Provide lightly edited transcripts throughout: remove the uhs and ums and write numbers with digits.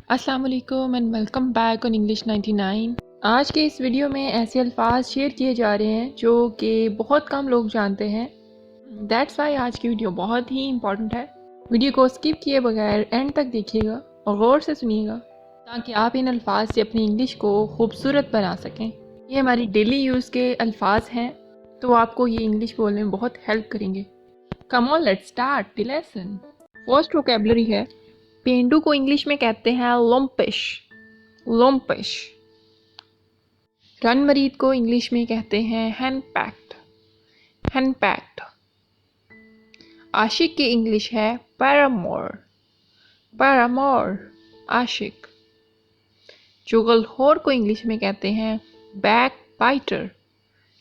अस्सलाम वालेकुम and welcome back on English 99। आज के इस वीडियो में ऐसे अल्फाज शेयर किए जा रहे हैं जो कि बहुत कम लोग जानते हैं। दैट्स वाई आज की वीडियो बहुत ही इम्पॉर्टेंट है। वीडियो को स्किप किए बगैर एंड तक देखिएगा और गौर से सुनिएगा ताकि आप इन अल्फाज से अपनी इंग्लिश को खूबसूरत बना सकें। ये हमारी डेली यूज़ के अल्फाज हैं तो आपको ये इंग्लिश बोलने में बहुत हेल्प करेंगे। Come on let's start the lesson. First vocabulary है, पेंडू को इंग्लिश में कहते हैं लम्पिश। लम्पिश। रन मरीद को इंग्लिश में कहते हैं हैंड पैक्ड। Henpecked. आशिक की इंग्लिश है पैरामोर। पैरामोर। आशिक। चुगलखोर को इंग्लिश में कहते हैं बैक बाइटर,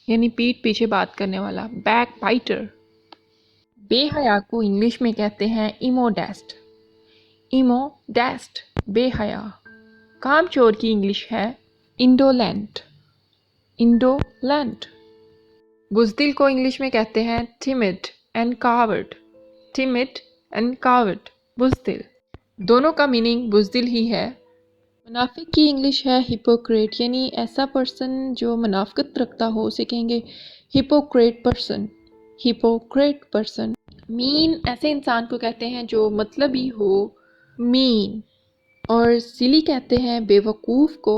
यानी पीठ पीछे बात करने वाला, बैक बाइटर। बेहया को इंग्लिश में कहते हैं इमोडेस्ट। इमोडेस्ट। बेहया। कामचोर की इंग्लिश है इंडोलेंट। इंडोलेंट। बुज़दिल को इंग्लिश में कहते हैं timid and coward. Timid and coward. बुज़दिल। दोनों का मीनिंग बुज़दिल ही है। मुनाफिक की इंग्लिश है हिपोक्रेट, यानी ऐसा पर्सन जो मुनाफिकत रखता हो उसे कहेंगे hypocrite person. Hypocrite person. Mean ऐसे इंसान को कहते हैं जो मतलबी हो, मीन। और सिली कहते हैं बेवकूफ़ को,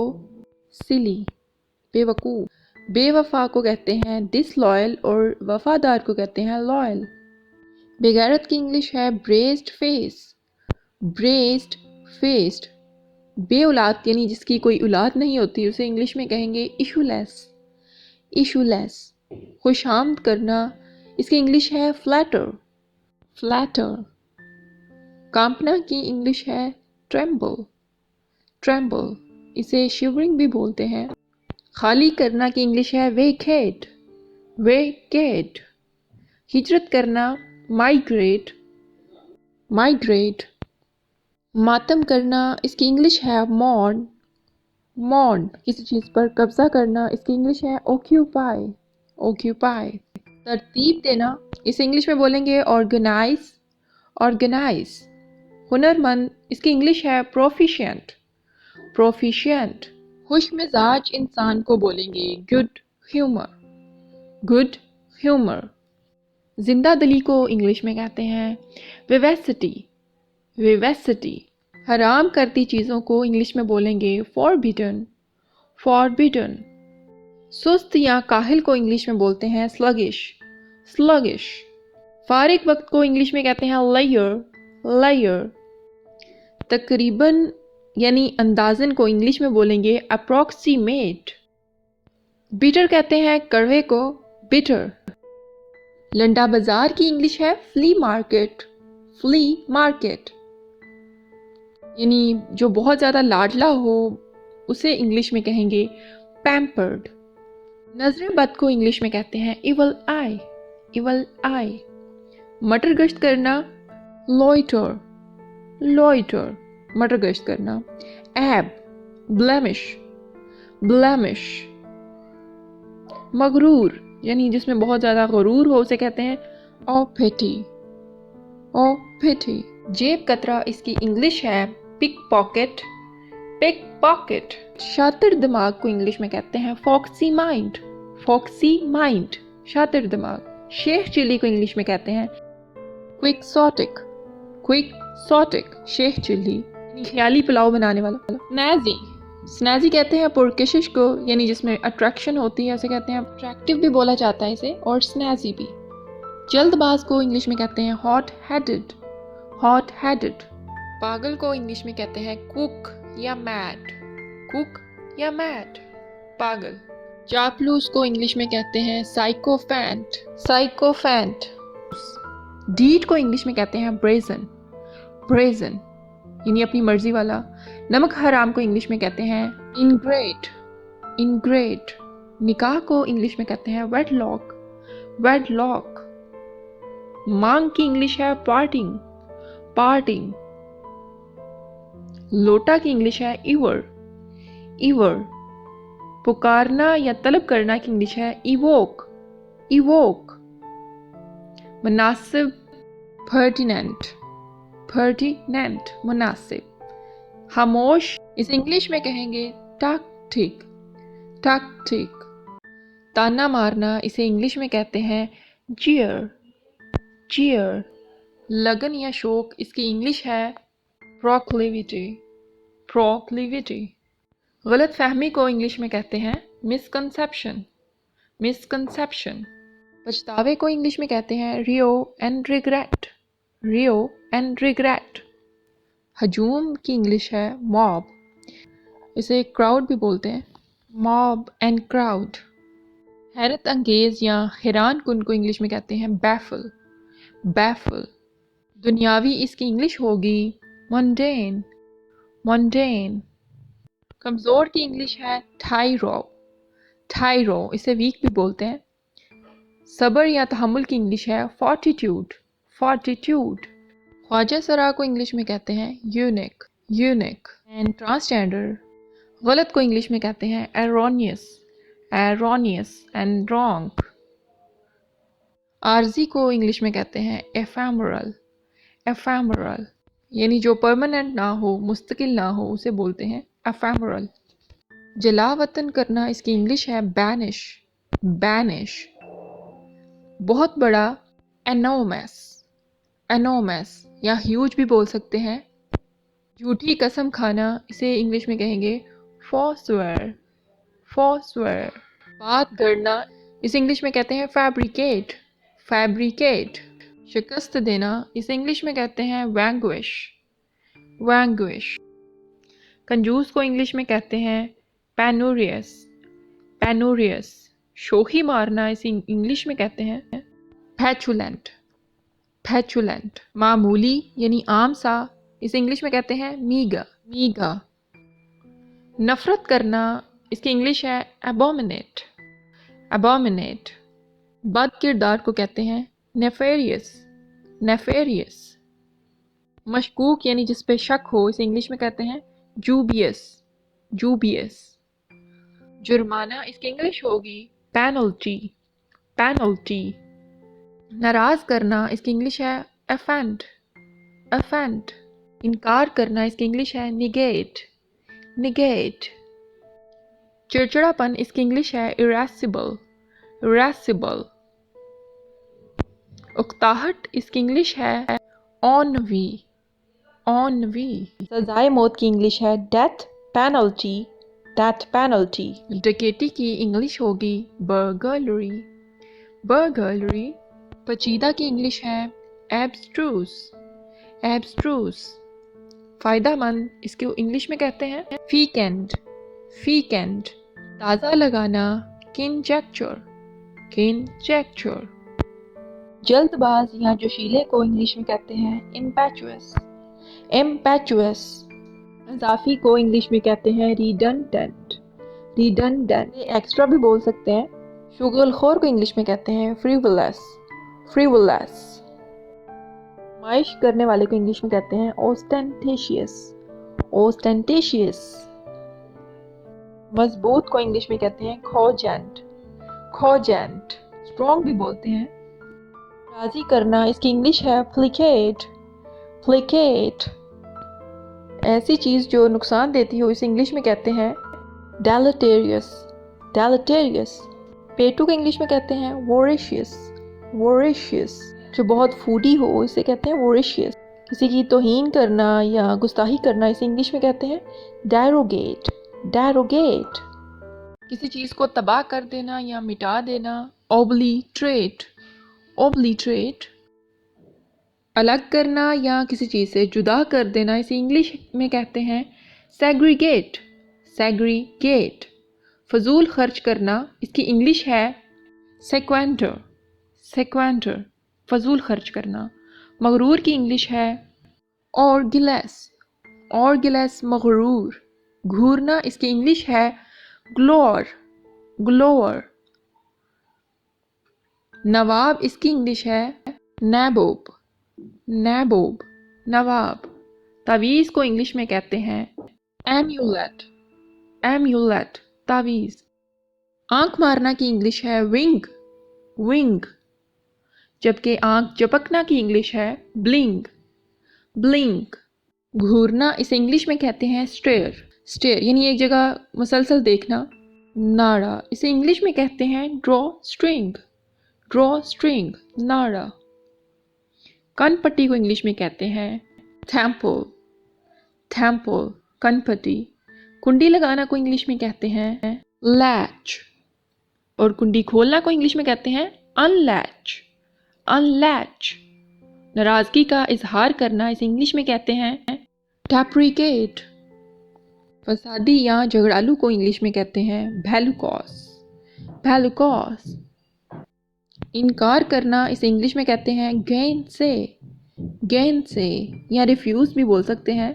सिली। बेवकूफ़। बेवफा को कहते हैं डिसलॉयल और वफादार को कहते हैं लॉयल। बेगैरत की इंग्लिश है ब्रेस्ड फेस। Brazen faced. बे औलाद यानी जिसकी कोई औलाद नहीं होती उसे इंग्लिश में कहेंगे इशूलेस। इशूलेस। खुशामद करना, इसकी इंग्लिश है फ्लैटर। फ्लैटर। कांपना की इंग्लिश है ट्रेम्बल। ट्रेम्बल। इसे शिवरिंग भी बोलते हैं। खाली करना की इंग्लिश है वेकेट। वेकेट। हिजरत करना माइग्रेट। माइग्रेट। मातम करना, इसकी इंग्लिश है मॉर्न। मॉर्न। किसी चीज़ पर कब्जा करना, इसकी इंग्लिश है ऑक्यूपाई। ऑक्यूपाई। तरतीब देना, इसे इंग्लिश में बोलेंगे ऑर्गेनाइज। ऑर्गेनाइज। हुनरमंद, इसकी इंग्लिश है प्रोफिशिएंट। प्रोफिशिएंट। खुश मिजाज इंसान को बोलेंगे गुड ह्यूमर। Good humour. जिंदा दिली को इंग्लिश में कहते हैं विवेसिटी। विवेसिटी। हराम करती चीज़ों को इंग्लिश में बोलेंगे फॉरबिडन। फॉरबिडन। सुस्त या काहिल को इंग्लिश में बोलते हैं स्लगिश। स्लगिश। फारिग वक्त को इंग्लिश में कहते हैं लेयर। लेयर। तकरीबन यानी अंदाजन को इंग्लिश में बोलेंगे अप्रॉक्सीमेट। बिटर कहते हैं कड़वे को बिटर। लंडा बाजार की इंग्लिश है फ्ली मार्केट। Flea market. यानी जो बहुत ज़्यादा लाडला हो उसे इंग्लिश में कहेंगे पैम्पर्ड। नजर बद को इंग्लिश में कहते हैं इवल आई। इवल आई। मटर गश्त करना लॉइटर। लॉइटर। मटर गश्त करना। ऐब। ब्लेमिश। ब्लेमिश। मगरूर यानी जिसमें बहुत ज़्यादा गरूर हो उसे कहते हैं ओ पिटी। ओ पिटी। जेब कतरा, इसकी इंग्लिश है पिक पॉकेट। Pick pocket. शातिर दिमाग को इंग्लिश में कहते हैं फॉक्सी माइंड। Foxy mind. शातिर दिमाग। शेख चिल्ली को इंग्लिश में कहते हैं क्विक सॉटिक। क्विक सॉटिक। शेख चिल्ली ख्याली पुलाव बनाने वाला। स्नैजी। स्नैजी कहते हैं पुरकशिश को, यानी जिसमें अट्रैक्शन होती है उसे कहते हैं अट्रैक्टिव भी बोला जाता है इसे, और स्नैजी भी। जल्दबाज को इंग्लिश में कहते हैं हॉट हेडेड। Hot headed. पागल को इंग्लिश में कहते हैं कुक या मैड। कुक या मैड। पागल। चापलूस को इंग्लिश में कहते हैं साइकोफैंट। साइकोफैंट। डीड को इंग्लिश में कहते हैं ब्रेजन। ब्रेजन यानी अपनी मर्जी वाला। नमक हराम को इंग्लिश में कहते हैं इनग्रेट। इनग्रेट। निकाह को इंग्लिश में कहते हैं वेडलॉक। वेडलॉक। मांग की इंग्लिश है पार्टिंग। पार्टिंग। लोटा की इंग्लिश है इवर। इवर। पुकारना या तलब करना की इंग्लिश है इवोक। इवोक। मुनासिब पर्टिनेंट। पर्टिनेंट। मुनासिब। खामोश इसे इंग्लिश में कहेंगे टक ठीक। ताना मारना इसे इंग्लिश में कहते हैं jeer। लगन या शौक इसकी इंग्लिश है proclivity। गलत फहमी को इंग्लिश में कहते हैं misconception। पछतावे को इंग्लिश में कहते हैं rio and regret। हजूम की इंग्लिश है mob, इसे क्राउड भी बोलते हैं mob and crowd। हैरत अंगेज या हैरान कुन को इंग्लिश में कहते हैं baffle। दुनियावी इसकी इंग्लिश होगी mundane। कमज़ोर की इंग्लिश है tyro, इसे वीक भी बोलते हैं। सब्र या तहम्मुल की इंग्लिश है fortitude। ख्वाजा सरा को इंग्लिश में कहते हैं eunuch एंड ट्रांसजेंडर गलत को इंग्लिश में कहते हैं erroneous एंड wrong। आर्जी को इंग्लिश में कहते हैं ephemeral यानी जो परमानेंट ना हो, मुस्तकिल ना हो, उसे बोलते हैं ephemeral। जला वतन करना इसकी इंग्लिश है banish। बहुत बड़ा enormous या ह्यूज भी बोल सकते हैं। झूठी कसम खाना इसे इंग्लिश में कहेंगे forswear। बात गढ़ना इसे इंग्लिश में कहते हैं fabricate। शिकस्त देना इसे इंग्लिश में कहते हैं vanquish। कंजूस को इंग्लिश में कहते हैं penurious। शोखी मारना इसे इंग्लिश में कहते हैं petulant। मामूली यानी आम सा इसे इंग्लिश में कहते हैं meager। नफरत करना इसकी इंग्लिश है abominate। बद किरदार को कहते हैं nefarious। मशकूक यानी जिस पे शक हो इसे इंग्लिश में कहते हैं dubious। जुर्माना इसकी इंग्लिश होगी penalty। नाराज करना इसकी इंग्लिश है offend। इनकार करना इसकी इंग्लिश है negate। चिड़चिड़ापन इसकी इंग्लिश है irascible। उकताहट इसकी इंग्लिश है ennui। सजाए मौत की इंग्लिश है death penalty। डकैती की इंग्लिश होगी burglary। पेचीदा की इंग्लिश है abstruse। फ़ायदामंद इसको इंग्लिश में कहते हैं fecund। ताज़ा लगाना conjecture। जल्दबाज या जोशीले को इंग्लिश में कहते हैं impetuous। इजाफी को इंग्लिश में कहते हैं redundant। एक्स्ट्रा भी बोल सकते हैं। शुगलखोर को इंग्लिश में कहते हैं frivolous। माइश करने वाले को इंग्लिश में कहते हैं ostentatious। मजबूत को इंग्लिश में कहते हैं cogent। स्ट्रॉन्ग भी बोलते हैं। राजी करना इसकी इंग्लिश है placate। ऐसी चीज़ जो नुकसान देती हो इसे इंग्लिश में कहते हैं deleterious। पेटू को इंग्लिश में कहते हैं voracious। जो बहुत फूडी हो इसे कहते हैं voracious। किसी की तौहीन करना या गुस्ताखी करना इसे इंग्लिश में कहते हैं derogate। किसी चीज़ को तबाह कर देना या मिटा देना obliterate। अलग करना या किसी चीज़ से जुदा कर देना इसे इंग्लिश में कहते हैं segregate। फजूल खर्च करना इसकी इंग्लिश है sequenter। फजूल खर्च करना। मगरूर की इंग्लिश है orgulous मगरूर। घूरना इसकी इंग्लिश है glower। नवाब इसकी इंग्लिश है nabob। नवाब। तावीज़ को इंग्लिश में कहते हैं amulet। तावीज़। आंख मारना की इंग्लिश है wink। जबकि आंख झपकना की इंग्लिश है blink। घूरना इसे इंग्लिश में कहते हैं स्टेयर, स्टेयर यानी एक जगह मुसलसल देखना। नाड़ा इसे इंग्लिश में कहते हैं ड्रॉ स्ट्रिंग, ड्रॉ स्ट्रिंग, नाड़ा। कनपट्टी को इंग्लिश में कहते हैं थैम्पल, थैम्पल, कनपट्टी। कुंडी लगाना को इंग्लिश में कहते हैं लैच, और कुंडी खोलना को इंग्लिश में कहते हैं अनलैच, अनलैच। नाराज़गी का इजहार करना इसे इंग्लिश में कहते हैं टैप्रिकेट। फसादी या झगड़ालू को इंग्लिश में कहते हैं भैलुकॉस, भैलुकॉस। इनकार करना इसे इंग्लिश में कहते हैं गेन से, गेन से, या रिफ्यूज़ भी बोल सकते हैं।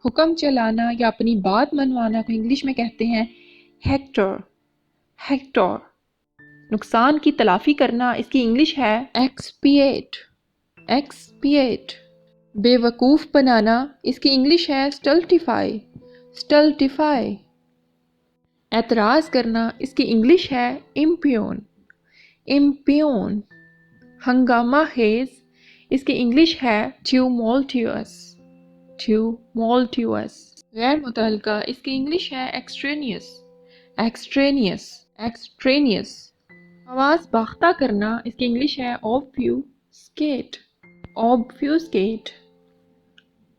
हुक्म चलाना या अपनी बात मनवाना को इंग्लिश में कहते हैं हेक्टर, हेक्टर। नुकसान की तलाफ़ी करना इसकी इंग्लिश है एक्सपिएट, एक्सपिएट। बेवकूफ़ बनाना इसकी इंग्लिश है स्टल्टिफाई, स्टल्टिफाई। एतराज़ करना इसकी इंग्लिश है इम्प्यून, इम्प्यून। हंगामा खेज़ इसकी इंग्लिश है ट्यूमोल्टियस, ट्यूमोल्टियस। गैर मुतहल्का इसकी इंग्लिश है एक्सट्रेनियस, एक्सट्रेनियस, एक्सट्रेनियस। आवाज़ बाख्ता करना इसकी इंग्लिश है ऑब्फ्यूस्केट, ऑब्फ्यूस्केट।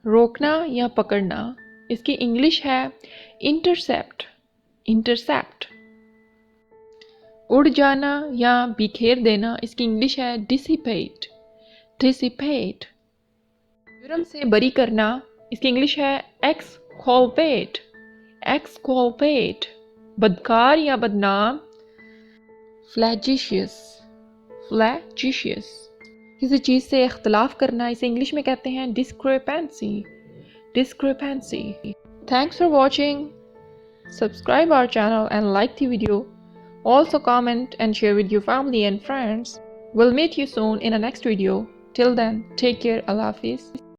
रोकना या पकड़ना इसकी इंग्लिश है इंटरसेप्ट, इंटरसेप्ट। उड़ जाना या बिखेर देना इसकी इंग्लिश है डिसिपेट, डिसिपेट। जुर्म से बरी करना इसकी इंग्लिश है एक्सकल्पेट, एक्सकल्पेट। बदकार या बदनाम फ्लैजिशियस, फ्लैजिशियस। किसी चीज़ से इख्तलाफ करना इसे इंग्लिश में कहते हैं discrepancy, discrepancy. Thanks for watching. Subscribe our channel and like the video. Also comment and share with your family and friends. We'll meet you soon in the next video. Till then, take care. Allah Hafiz.